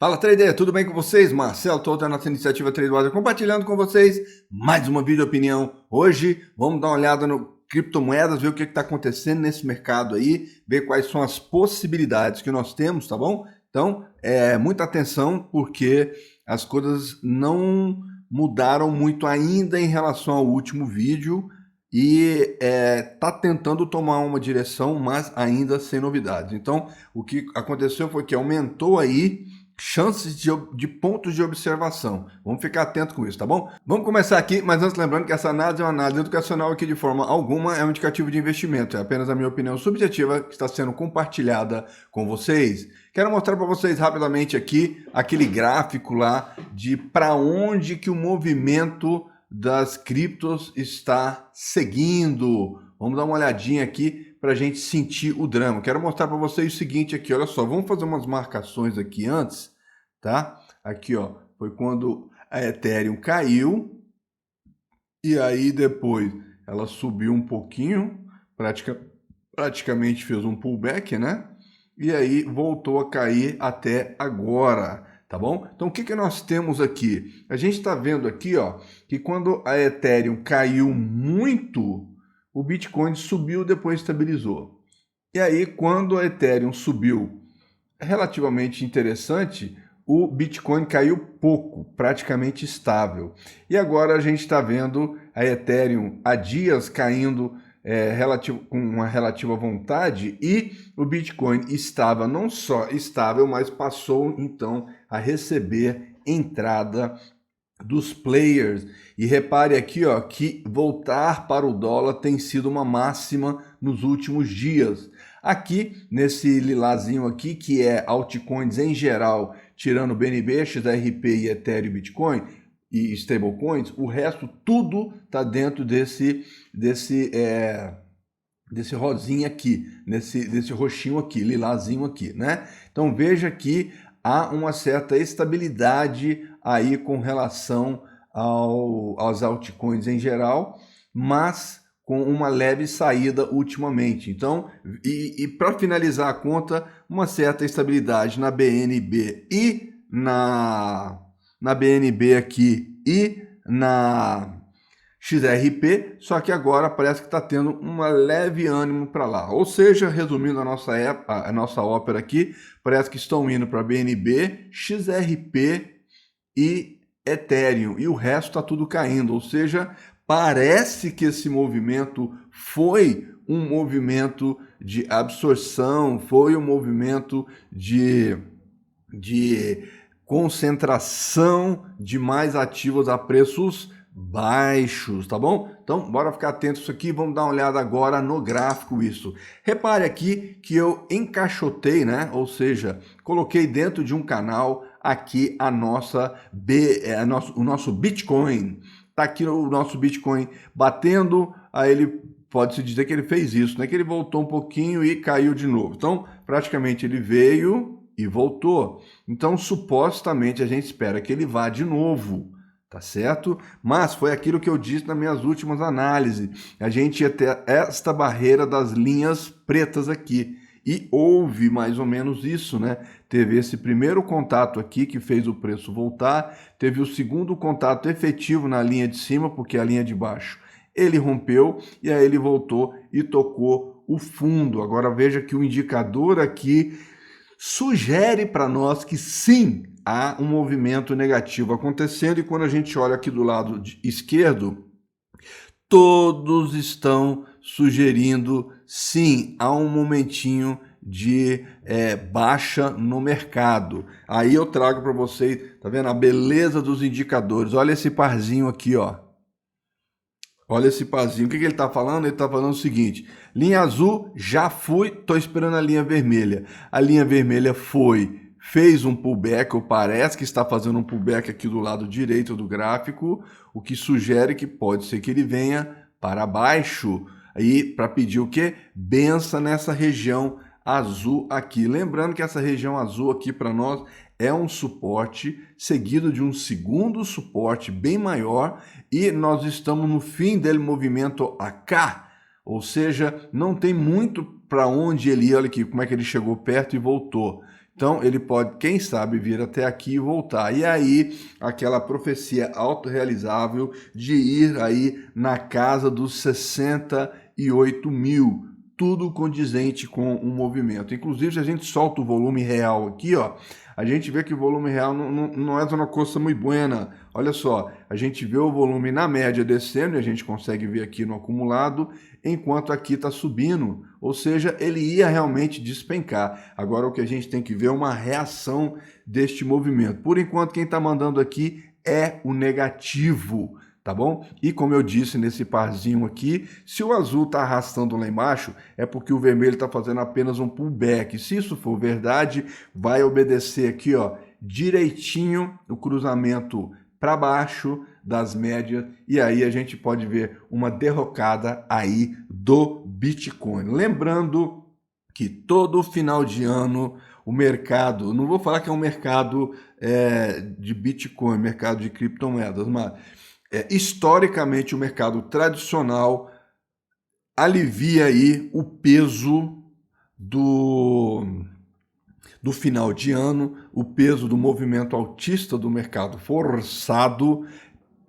Fala trader, tudo bem com vocês? Marcelo, estou da nossa iniciativa Tradewater compartilhando com vocês mais uma vídeo opinião. Hoje vamos dar uma olhada no criptomoedas, ver o que está acontecendo nesse mercado aí, ver quais são as possibilidades que nós temos, tá bom? Então, muita atenção porque as coisas não mudaram muito ainda em relação ao último vídeo e tá tentando tomar uma direção, mas ainda sem novidades. Então, o que aconteceu foi que aumentou aí chances de pontos de observação. Vamos ficar atento com isso, tá bom? Vamos começar aqui, mas antes lembrando que essa análise é uma análise educacional que de forma alguma é um indicativo de investimento, é apenas a minha opinião subjetiva que está sendo compartilhada com vocês. Quero mostrar para vocês rapidamente aqui aquele gráfico lá de para onde que o movimento das criptos está seguindo. Vamos dar uma olhadinha aqui para a gente sentir o drama. Quero mostrar para vocês o seguinte aqui, olha só, vamos fazer umas marcações aqui antes, tá? Aqui, ó, foi quando a Ethereum caiu e aí depois ela subiu um pouquinho, praticamente fez um pullback, né? E aí voltou a cair até agora, tá bom? Então o que que nós temos aqui? A gente está vendo aqui, ó, que quando a Ethereum caiu muito, o Bitcoin subiu, depois estabilizou. E aí, quando a Ethereum subiu relativamente interessante, o Bitcoin caiu pouco, praticamente estável. E agora a gente está vendo a Ethereum há dias caindo com uma relativa vontade e o Bitcoin estava não só estável, mas passou então a receber entrada dos players. E repare aqui, ó, que voltar para o dólar tem sido uma máxima nos últimos dias. Aqui, nesse lilazinho aqui, que é altcoins em geral, tirando BNB, XRP e Ethereum, Bitcoin e stablecoins, o resto tudo está dentro desse rosinha aqui, desse roxinho aqui, lilazinho aqui, né? Então veja que há uma certa estabilidade aí com relação aos altcoins em geral, mas com uma leve saída ultimamente. Então, e para finalizar a conta, uma certa estabilidade na BNB e na BNB aqui e na XRP, só que agora parece que está tendo um leve ânimo para lá. Ou seja, resumindo a nossa ópera aqui, parece que estão indo para BNB, XRP e Ethereum, e o resto está tudo caindo. Ou seja, parece que esse movimento foi um movimento de absorção, foi um movimento de concentração de mais ativos a preços baixos, tá bom? Então, bora ficar atento a isso aqui, vamos dar uma olhada agora no gráfico isso. Repare aqui que eu encaixotei, né? Ou seja, coloquei dentro de um canal aqui o nosso Bitcoin. Tá aqui o nosso Bitcoin batendo, aí ele pode-se dizer que ele fez isso, né? Que ele voltou um pouquinho e caiu de novo. Então, praticamente ele veio e voltou. Então, supostamente, a gente espera que ele vá de novo, tá certo? Mas foi aquilo que eu disse nas minhas últimas análises. A gente ia ter esta barreira das linhas pretas aqui. E houve mais ou menos isso, né? Teve esse primeiro contato aqui que fez o preço voltar, teve o segundo contato efetivo na linha de cima, porque a linha de baixo ele rompeu e aí ele voltou e tocou o fundo. Agora veja que o indicador aqui sugere para nós que sim, há um movimento negativo acontecendo, e quando a gente olha aqui do lado esquerdo, todos estão sugerindo sim, há um momentinho de baixa no mercado. Aí eu trago para vocês, tá vendo a beleza dos indicadores? Olha esse parzinho aqui, ó. Olha esse parzinho. O que ele está falando? Ele está falando o seguinte: linha azul, já fui, tô esperando a linha vermelha. A linha vermelha fez um pullback, ou parece que está fazendo um pullback aqui do lado direito do gráfico, o que sugere que pode ser que ele venha para baixo, aí para pedir o quê? Benção nessa região azul aqui. Lembrando que essa região azul aqui para nós é um suporte seguido de um segundo suporte bem maior, e nós estamos no fim dele movimento AK, ou seja, não tem muito para onde ele ia, olha aqui, como é que ele chegou perto e voltou. Então, ele pode, quem sabe, vir até aqui e voltar. E aí, aquela profecia autorrealizável de ir aí na casa dos 68 mil. Tudo condizente com o movimento. Inclusive, se a gente solta o volume real aqui, ó, a gente vê que o volume real não é uma coisa muito buena. Olha só, a gente vê o volume na média descendo, e a gente consegue ver aqui no acumulado, enquanto aqui está subindo, ou seja, ele ia realmente despencar. Agora o que a gente tem que ver é uma reação deste movimento. Por enquanto, quem está mandando aqui é o negativo, tá bom? E como eu disse nesse parzinho aqui, se o azul está arrastando lá embaixo, é porque o vermelho está fazendo apenas um pullback. Se isso for verdade, vai obedecer aqui, ó, direitinho o cruzamento para baixo das médias, e aí a gente pode ver uma derrocada aí do Bitcoin. Lembrando que todo final de ano o mercado, não vou falar que é um mercado de Bitcoin, mercado de criptomoedas, mas historicamente o mercado tradicional alivia aí o peso do final de ano, o peso do movimento altista do mercado forçado,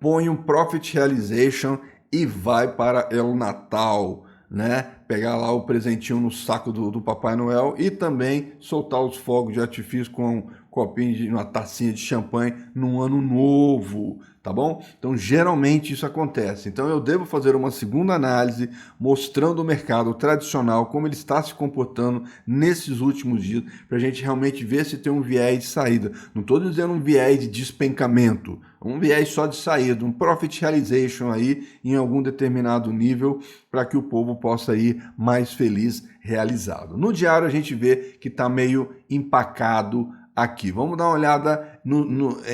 põe um Profit Realization e vai para o Natal, né? Pegar lá o presentinho no saco do Papai Noel e também soltar os fogos de artifício com um copinho de uma tacinha de champanhe num ano novo, tá bom? Então, geralmente isso acontece. Então, eu devo fazer uma segunda análise mostrando o mercado tradicional, como ele está se comportando nesses últimos dias, para a gente realmente ver se tem um viés de saída. Não estou dizendo um viés de despencamento, um viés só de saída, um Profit Realization aí em algum determinado nível, para que o povo possa ir mais feliz, realizado. No diário a gente vê que está meio empacado aqui. Vamos dar uma olhada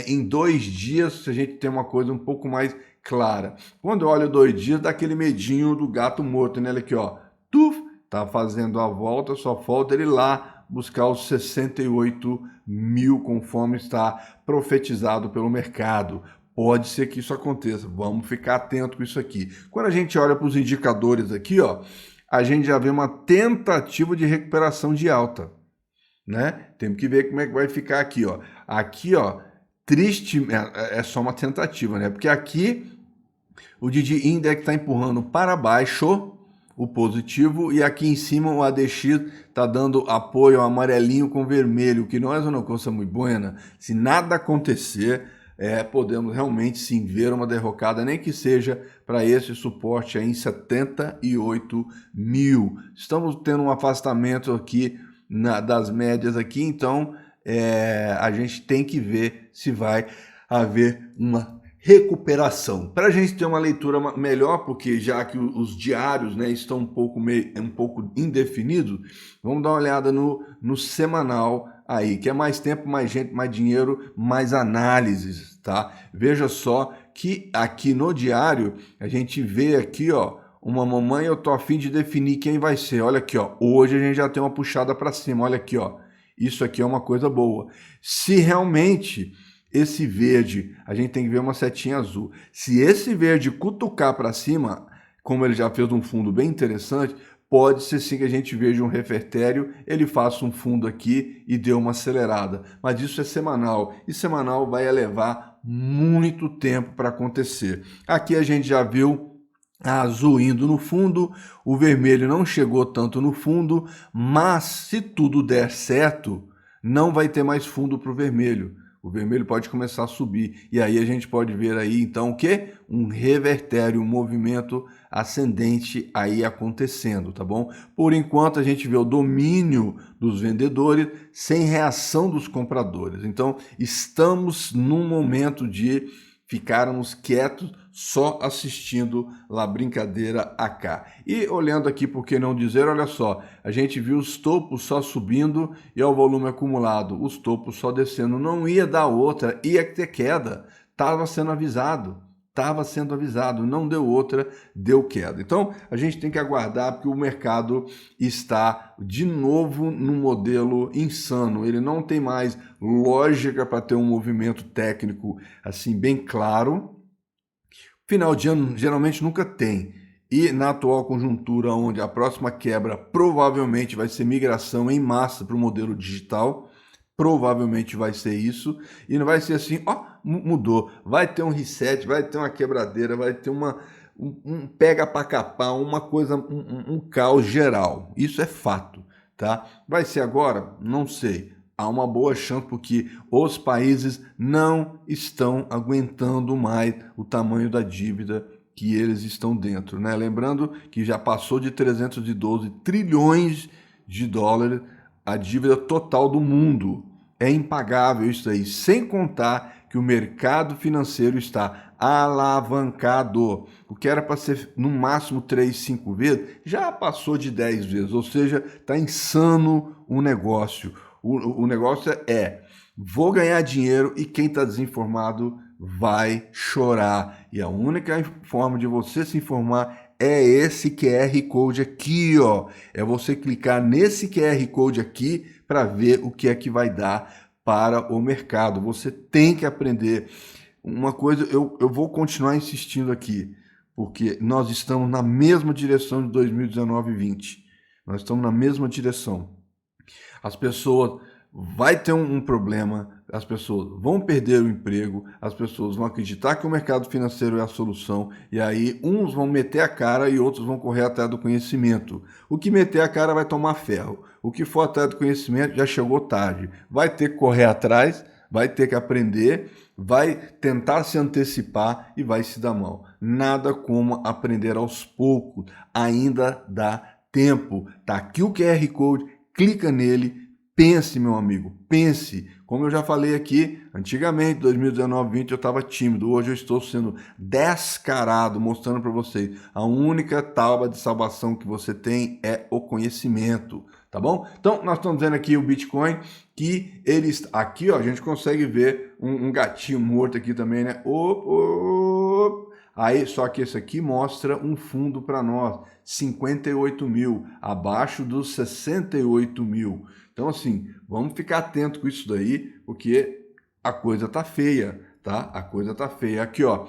em 2 dias, se a gente tem uma coisa um pouco mais clara. Quando eu olho 2 dias, dá aquele medinho do gato morto, né? Ele aqui, ó, tá fazendo a volta, só falta ele lá buscar os 68 mil, conforme está profetizado pelo mercado. Pode ser que isso aconteça, vamos ficar atento com isso aqui. Quando a gente olha para os indicadores aqui, ó, a gente já vê uma tentativa de recuperação de alta, né? Temos que ver como é que vai ficar aqui, ó. Aqui, ó, triste, é só uma tentativa, né? Porque aqui o DD Index está empurrando para baixo o positivo e aqui em cima o ADX está dando apoio amarelinho com vermelho, que não é uma coisa muito boa. Se nada acontecer, podemos realmente sim ver uma derrocada, nem que seja para esse suporte aí em 78 mil. Estamos tendo um afastamento aqui das médias aqui, então a gente tem que ver se vai haver uma recuperação. Para a gente ter uma leitura melhor, porque já que os diários, né, estão um pouco indefinidos, vamos dar uma olhada no semanal aí, que é mais tempo, mais gente, mais dinheiro, mais análises, tá? Veja só que aqui no diário a gente vê aqui, ó, uma mamãe, eu tô a fim de definir quem vai ser. Olha aqui, ó, hoje a gente já tem uma puxada para cima. Olha aqui, ó, isso aqui é uma coisa boa. Se realmente esse verde, a gente tem que ver uma setinha azul. Se esse verde cutucar para cima, como ele já fez um fundo bem interessante, pode ser sim que a gente veja um revertério, ele faça um fundo aqui e dê uma acelerada. Mas isso é semanal, e semanal vai levar muito tempo para acontecer. Aqui a gente já viu a azul indo no fundo, o vermelho não chegou tanto no fundo, mas se tudo der certo, não vai ter mais fundo para o vermelho. O vermelho pode começar a subir, e aí a gente pode ver aí então o que? Um revertério, um movimento ascendente aí acontecendo, tá bom? Por enquanto a gente vê o domínio dos vendedores sem reação dos compradores. Então estamos num momento de ficarmos quietos, só assistindo lá brincadeira AK. E olhando aqui, por que não dizer, olha só, a gente viu os topos só subindo e o volume acumulado, os topos só descendo, não ia dar outra, ia ter queda, estava sendo avisado, não deu outra, deu queda. Então, a gente tem que aguardar, porque o mercado está de novo num modelo insano, ele não tem mais lógica para ter um movimento técnico assim bem claro. Final de ano geralmente nunca tem. E na atual conjuntura, onde a próxima quebra provavelmente vai ser migração em massa para o modelo digital, provavelmente vai ser isso, e não vai ser assim, ó, mudou, vai ter um reset, vai ter uma quebradeira, vai ter um pega para capar, uma coisa, um caos geral. Isso é fato, tá? Vai ser agora? Não sei. Há uma boa chance porque os países não estão aguentando mais o tamanho da dívida que eles estão dentro, né? Lembrando que já passou de 312 trilhões de dólares a dívida total do mundo. É impagável isso aí, sem contar que o mercado financeiro está alavancado. O que era para ser no máximo 3, 5 vezes, já passou de 10 vezes, ou seja, está insano o negócio. O negócio é, vou ganhar dinheiro e quem está desinformado vai chorar. E a única forma de você se informar é esse QR Code aqui, ó. É você clicar nesse QR Code aqui para ver o que é que vai dar para o mercado. Você tem que aprender. Uma coisa, eu vou continuar insistindo aqui, porque nós estamos na mesma direção de 2019 e 2020. Nós estamos na mesma direção. As pessoas vai ter um problema, as pessoas vão perder o emprego, as pessoas vão acreditar que o mercado financeiro é a solução, e aí uns vão meter a cara e outros vão correr atrás do conhecimento. O que meter a cara vai tomar ferro, o que for atrás do conhecimento já chegou tarde, vai ter que correr atrás, vai ter que aprender, vai tentar se antecipar e vai se dar mal. Nada como aprender aos poucos, ainda dá tempo. Tá aqui o QR Code, clica nele, pense, meu amigo, pense. Como eu já falei aqui, antigamente, 2019, 20, eu estava tímido. Hoje eu estou sendo descarado, mostrando para vocês. A única tábua de salvação que você tem é o conhecimento, tá bom? Então, nós estamos vendo aqui o Bitcoin, que ele está aqui, ó, a gente consegue ver um gatinho morto aqui também, né? Aí, só que esse aqui mostra um fundo para nós, 58 mil, abaixo dos 68 mil. Então, assim, vamos ficar atento com isso daí, porque a coisa tá feia, tá? A coisa tá feia. Aqui, ó,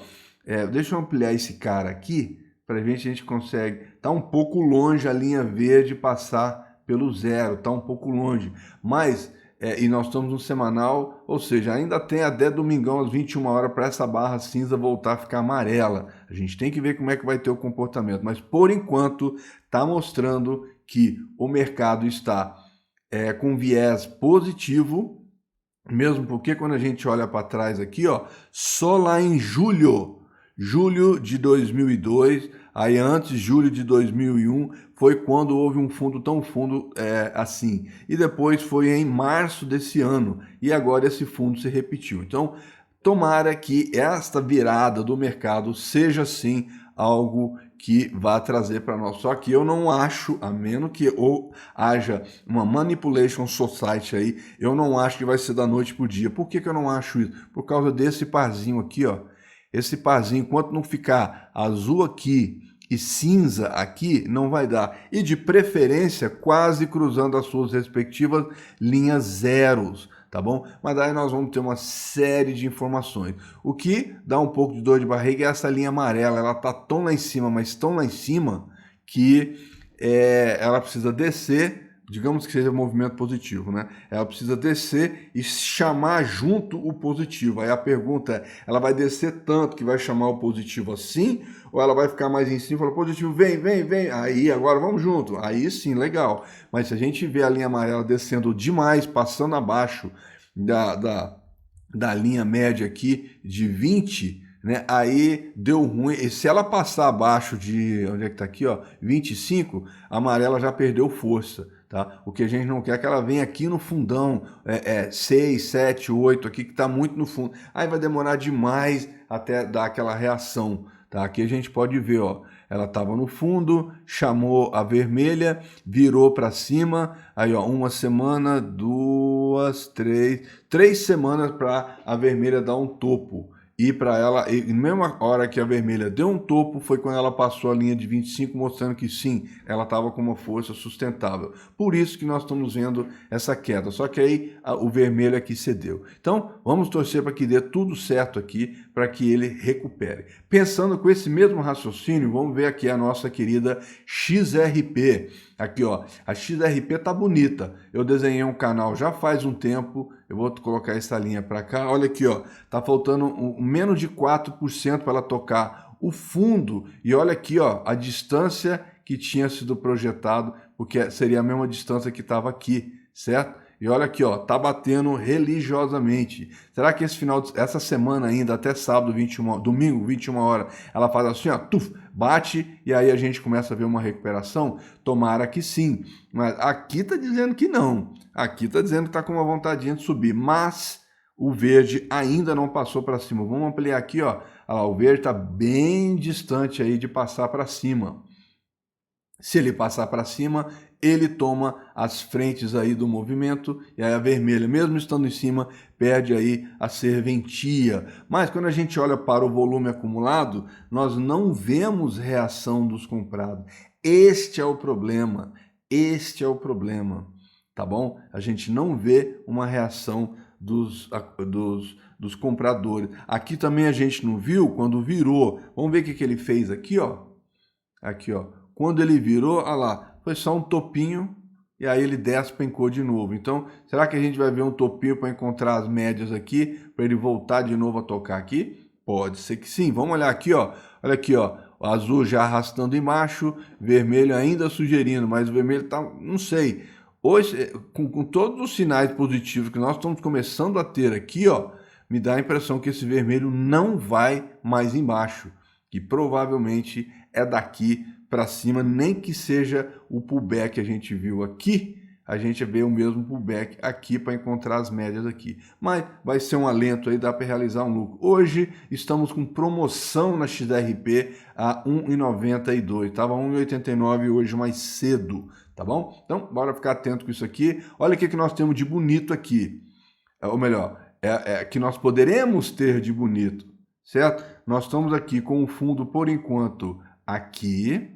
deixa eu ampliar esse cara aqui, para ver se a gente consegue. Tá um pouco longe a linha verde passar pelo zero, tá um pouco longe, mas... e nós estamos no semanal, ou seja, ainda tem até domingão às 21 horas para essa barra cinza voltar a ficar amarela. A gente tem que ver como é que vai ter o comportamento, mas por enquanto está mostrando que o mercado está com viés positivo, mesmo porque quando a gente olha para trás aqui, ó, só lá em julho de 2002, aí antes, julho de 2001, foi quando houve um fundo tão fundo assim. E depois foi em março desse ano, e agora esse fundo se repetiu. Então, tomara que esta virada do mercado seja, sim, algo que vá trazer para nós. Só que eu não acho, a menos que haja uma manipulation society aí, eu não acho que vai ser da noite para o dia. Por que eu não acho isso? Por causa desse parzinho aqui, ó. Esse parzinho, enquanto não ficar azul aqui e cinza aqui, não vai dar. E de preferência, quase cruzando as suas respectivas linhas zeros, tá bom? Mas daí nós vamos ter uma série de informações. O que dá um pouco de dor de barriga é essa linha amarela, ela tá tão lá em cima, mas tão lá em cima, que ela precisa descer, digamos que seja movimento positivo, né? Ela precisa descer e chamar junto o positivo. Aí a pergunta é, ela vai descer tanto que vai chamar o positivo assim, ou ela vai ficar mais em cima e falar, positivo, vem, vem, vem, aí agora vamos junto. Aí sim, legal. Mas se a gente vê a linha amarela descendo demais, passando abaixo da linha média aqui de 20, né? Aí deu ruim. E se ela passar abaixo de, onde é que tá aqui, ó, 25, a amarela já perdeu força. Tá? O que a gente não quer é que ela venha aqui no fundão, 6, 7, 8 aqui, que está muito no fundo. Aí vai demorar demais até dar aquela reação. Tá? Aqui a gente pode ver, ó, ela estava no fundo, chamou a vermelha, virou para cima, aí ó, uma semana, 2, 3 semanas para a vermelha dar um topo. ir para ela, e na mesma hora que a vermelha deu um topo, foi quando ela passou a linha de 25, mostrando que sim, ela estava com uma força sustentável. Por isso que nós estamos vendo essa queda, só que aí o vermelho aqui cedeu. Então, vamos torcer para que dê tudo certo aqui, para que ele recupere. Pensando com esse mesmo raciocínio, vamos ver aqui a nossa querida XRP. Aqui, ó, a XRP tá bonita. Eu desenhei um canal já faz um tempo, eu vou colocar essa linha para cá. Olha aqui, ó, tá faltando menos de 4% para ela tocar o fundo. E olha aqui, ó, a distância que tinha sido projetado, porque seria a mesma distância que estava aqui, certo? E olha aqui, ó, tá batendo religiosamente. Será que essa semana ainda, até sábado, domingo, 21 horas, ela faz assim, ó, tuf, bate e aí a gente começa a ver uma recuperação? Tomara que sim. Mas aqui tá dizendo que não. Aqui tá dizendo que tá com uma vontadinha de subir, mas o verde ainda não passou para cima. Vamos ampliar aqui, ó. Olha lá, o verde tá bem distante aí de passar para cima. Se ele passar para cima, ele toma as frentes aí do movimento, e aí a vermelha, mesmo estando em cima, perde aí a serventia. Mas quando a gente olha para o volume acumulado, nós não vemos reação dos comprados. Este é o problema, tá bom? A gente não vê uma reação dos compradores. Aqui também a gente não viu quando virou. Vamos ver o que ele fez aqui, ó. Aqui, ó. Quando ele virou, olha lá, foi só um topinho e aí ele despencou de novo. Então, será que a gente vai ver um topinho para encontrar as médias aqui, para ele voltar de novo a tocar aqui? Pode ser que sim. Vamos olhar aqui, ó. Olha aqui, ó. O azul já arrastando embaixo, vermelho ainda sugerindo, mas o vermelho tá, não sei. Hoje, com todos os sinais positivos que nós estamos começando a ter aqui, ó, me dá a impressão que esse vermelho não vai mais embaixo, que provavelmente é daqui para cima, nem que seja o pullback que a gente viu aqui, a gente vê o mesmo pullback aqui para encontrar as médias aqui. Mas vai ser um alento aí, dá para realizar um lucro. Hoje estamos com promoção na XRP a 1,92. Estava 1,89 hoje mais cedo, tá bom? Então, bora ficar atento com isso aqui. Olha o que nós temos de bonito aqui. Ou melhor, que nós poderemos ter de bonito, certo? Nós estamos aqui com o fundo, por enquanto, aqui.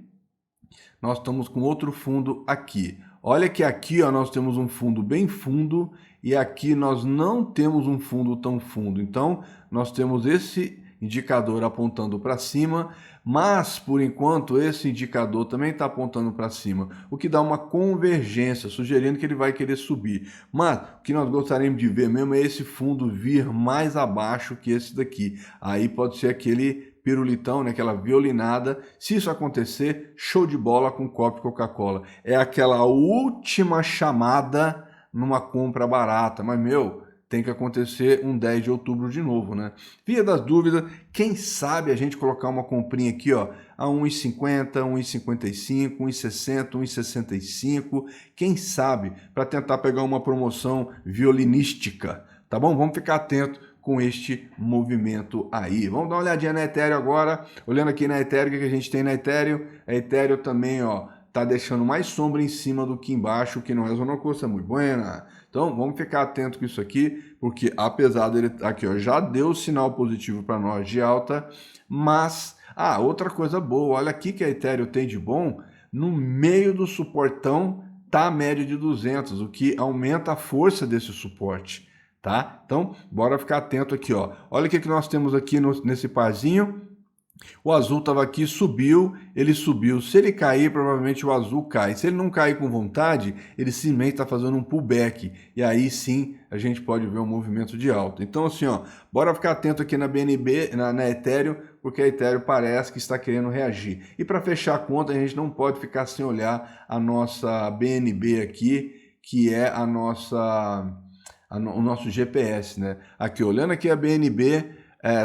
Nós estamos com outro fundo aqui. Olha que aqui, ó, nós temos um fundo bem fundo e aqui nós não temos um fundo tão fundo. Então, nós temos esse indicador apontando para cima, mas, por enquanto, esse indicador também está apontando para cima, o que dá uma convergência, sugerindo que ele vai querer subir. Mas, o que nós gostaríamos de ver mesmo é esse fundo vir mais abaixo que esse daqui. Aí pode ser aquele pirulitão, né, aquela violinada. Se isso acontecer, show de bola com copo de Coca-Cola. É aquela última chamada numa compra barata. Mas, meu, tem que acontecer um 10 de outubro de novo, né? Via das dúvidas, quem sabe a gente colocar uma comprinha aqui, ó, a 1,50, 1,55, 1,60, 1,65, quem sabe, para tentar pegar uma promoção violinística, tá bom? Vamos ficar atento com este movimento aí. Vamos dar uma olhadinha na Ethereum agora. Olhando aqui na Ethereum, o que a gente tem na Ethereum? A Ethereum também, ó, tá deixando mais sombra em cima do que embaixo, que não é zona costa muito buena. Então, vamos ficar atento com isso aqui, porque apesar dele aqui, ó, já deu sinal positivo para nós de alta, mas outra coisa boa, olha aqui que a Ethereum tem de bom, no meio do suportão tá a média de 200, o que aumenta a força desse suporte. Tá? Então, bora ficar atento aqui, ó. Olha o que nós temos aqui nesse parzinho. O azul estava aqui, subiu, ele subiu. Se ele cair, provavelmente o azul cai. Se ele não cair com vontade, ele simplesmente está fazendo um pullback. E aí sim, a gente pode ver um movimento de alta. Então, assim, ó, bora ficar atento aqui na BNB, na Ethereum, porque a Ethereum parece que está querendo reagir. E para fechar a conta, a gente não pode ficar sem olhar a nossa BNB aqui, que é a nossa... o nosso GPS, né? Aqui, olhando aqui a BNB,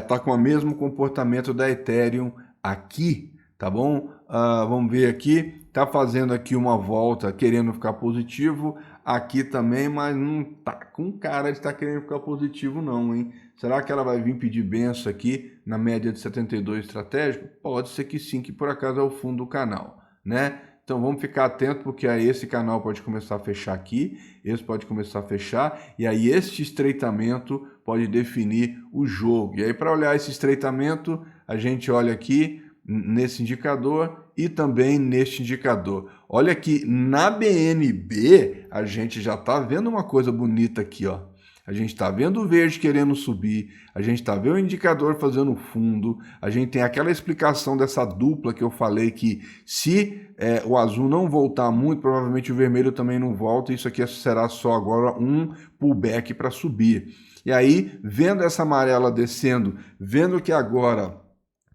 tá com o mesmo comportamento da Ethereum aqui, tá bom? Vamos ver aqui, tá fazendo aqui uma volta, querendo ficar positivo, aqui também, mas não tá com cara de estar querendo ficar positivo não, hein? Será que ela vai vir pedir benção aqui na média de 72 estratégico? Pode ser que sim, que por acaso é o fundo do canal, né? Então vamos ficar atento, porque aí esse canal pode começar a fechar aqui, esse pode começar a fechar, e aí este estreitamento pode definir o jogo. E aí para olhar esse estreitamento, a gente olha aqui nesse indicador e também neste indicador. Olha que na BNB a gente já está vendo uma coisa bonita aqui, ó. A gente está vendo o verde querendo subir, a gente está vendo o indicador fazendo fundo, a gente tem aquela explicação dessa dupla que eu falei que se o azul não voltar muito, provavelmente o vermelho também não volta, isso aqui será só agora um pullback para subir. E aí, vendo essa amarela descendo, vendo que agora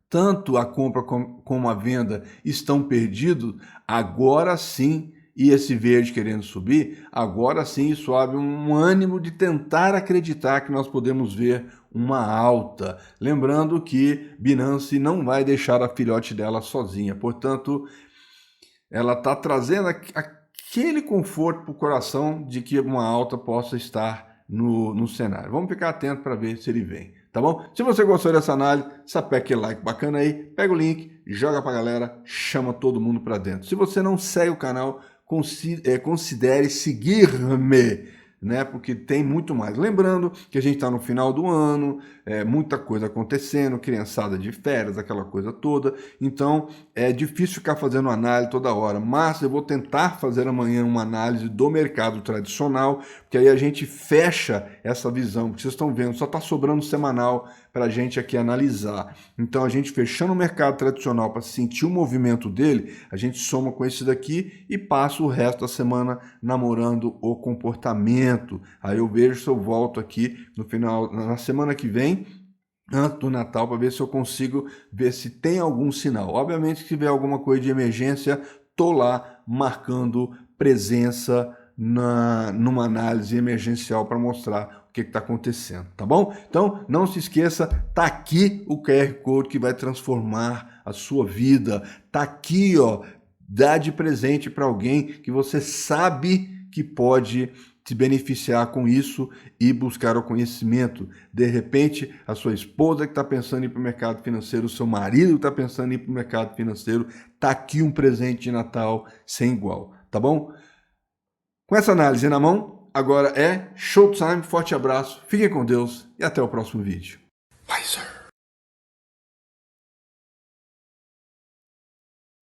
tanto a compra como a venda estão perdidos, agora sim, e esse verde querendo subir, agora sim isso abre um ânimo de tentar acreditar que nós podemos ver uma alta. Lembrando que Binance não vai deixar a filhote dela sozinha, portanto, ela está trazendo aquele conforto para o coração de que uma alta possa estar no cenário. Vamos ficar atento para ver se ele vem, tá bom? Se você gostou dessa análise, sapeca aquele like bacana aí, pega o link, joga para a galera, chama todo mundo para dentro. Se você não segue o canal, considere seguir-me, né? Porque tem muito mais. Lembrando que a gente está no final do ano, muita coisa acontecendo, criançada de férias, aquela coisa toda. Então é difícil ficar fazendo análise toda hora, mas eu vou tentar fazer amanhã uma análise do mercado tradicional, porque aí a gente fecha essa visão, porque vocês estão vendo, só está sobrando semanal para a gente aqui analisar. Então a gente fechando o mercado tradicional para sentir o movimento dele, a gente soma com esse daqui e passa o resto da semana namorando o comportamento. Aí eu vejo se eu volto aqui no final, na semana que vem, antes do Natal, para ver se eu consigo ver se tem algum sinal. Obviamente, se tiver alguma coisa de emergência, tô lá marcando presença numa análise emergencial para mostrar o que está acontecendo, tá bom? Então, não se esqueça, tá aqui o QR Code que vai transformar a sua vida. Tá aqui, ó, dá de presente para alguém que você sabe que pode se beneficiar com isso e buscar o conhecimento. De repente, a sua esposa que está pensando em ir para o mercado financeiro, o seu marido que está pensando em ir para o mercado financeiro, tá aqui um presente de Natal sem igual, tá bom? Com essa análise na mão, agora é showtime, forte abraço, fiquem com Deus e até o próximo vídeo. Bye, sir.